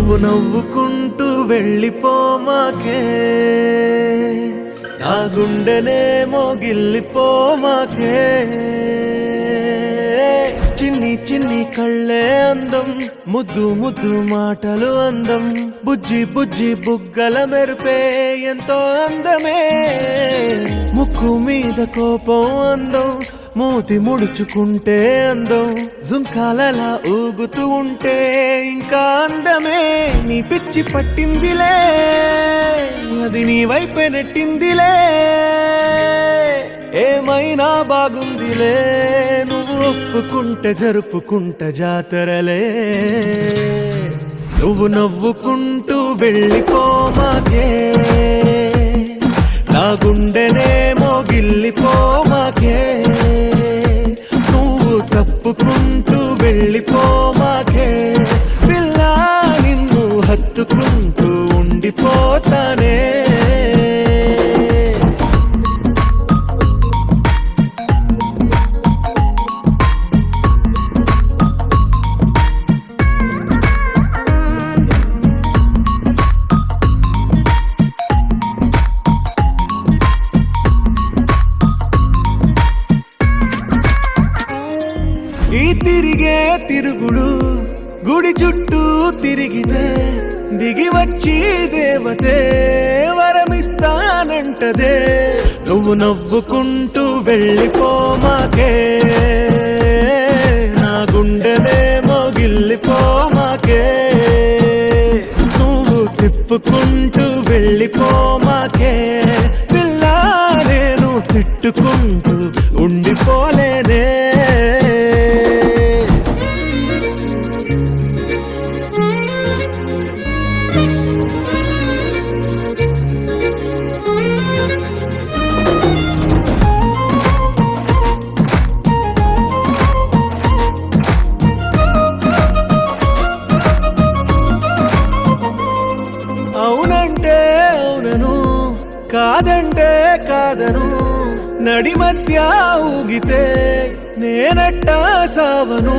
నువ్వు నవ్వుకుంటూ వెళ్ళిపోమాకే, నా గుండెనే మోగిల్లిపోమాకే. చిన్ని చిన్ని కళ్ళే అందం, ముద్దు ముద్దు మాటలు అందం, బుజ్జి బుజ్జి బుగ్గల మెరుపే ఎంతో అందమే. ముక్కు మీద కోపం అందం, మూతి ముడుచుకుంటే అందం, జుంకాలలా ఊగుతూ ఉంటే ఇంకా అందమే. నీ పిచ్చి పట్టిందిలే, అది నీ వైపే నెట్టిందిలే. ఏమైనా బాగుందిలే, నువ్వు ఒప్పుకుంటే జరుపుకుంట జాతరలే. నువ్వు నవ్వుకుంటూ వెళ్ళిపోమాకే, నా గుండెనే మోగిల్లిపోమాకే. నువ్వు తప్పుకుంటూ వెళ్ళిపోమాకే, పిల్ల నిన్ను హత్తుకుంటూ ఉండిపోతానే. ఈ తిరిగే తిరుగుడు గుడి చుట్టూ తిరిగితే, దిగి వచ్చి దేవతే వరమిస్తానంటదే. నువ్వు నవ్వుకుంటూ వెళ్ళిపోమాకే, నా గుండెనే మోగిల్లిపోమాకే. నువ్వు తిప్పుకుంటూ వెళ్ళిపోమాకే, పిల్ల నేను తిట్టుకుంటూ ఉండిపోలేనే. అవునంటే అవునను, కాదంటే కాదను, నడి మధ్య ఊగితే నేనట్టా సావను.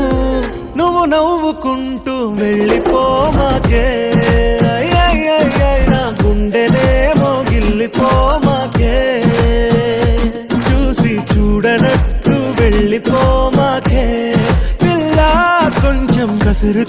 నువ్వు నవ్వుకుంటూ వెళ్ళిపోమాకే, నా గుండెనే మోగిల్లిపోమాకే. చూసి చూడనట్టు వెళ్ళిపోమాకే, పిల్ల కొంచెం కసురు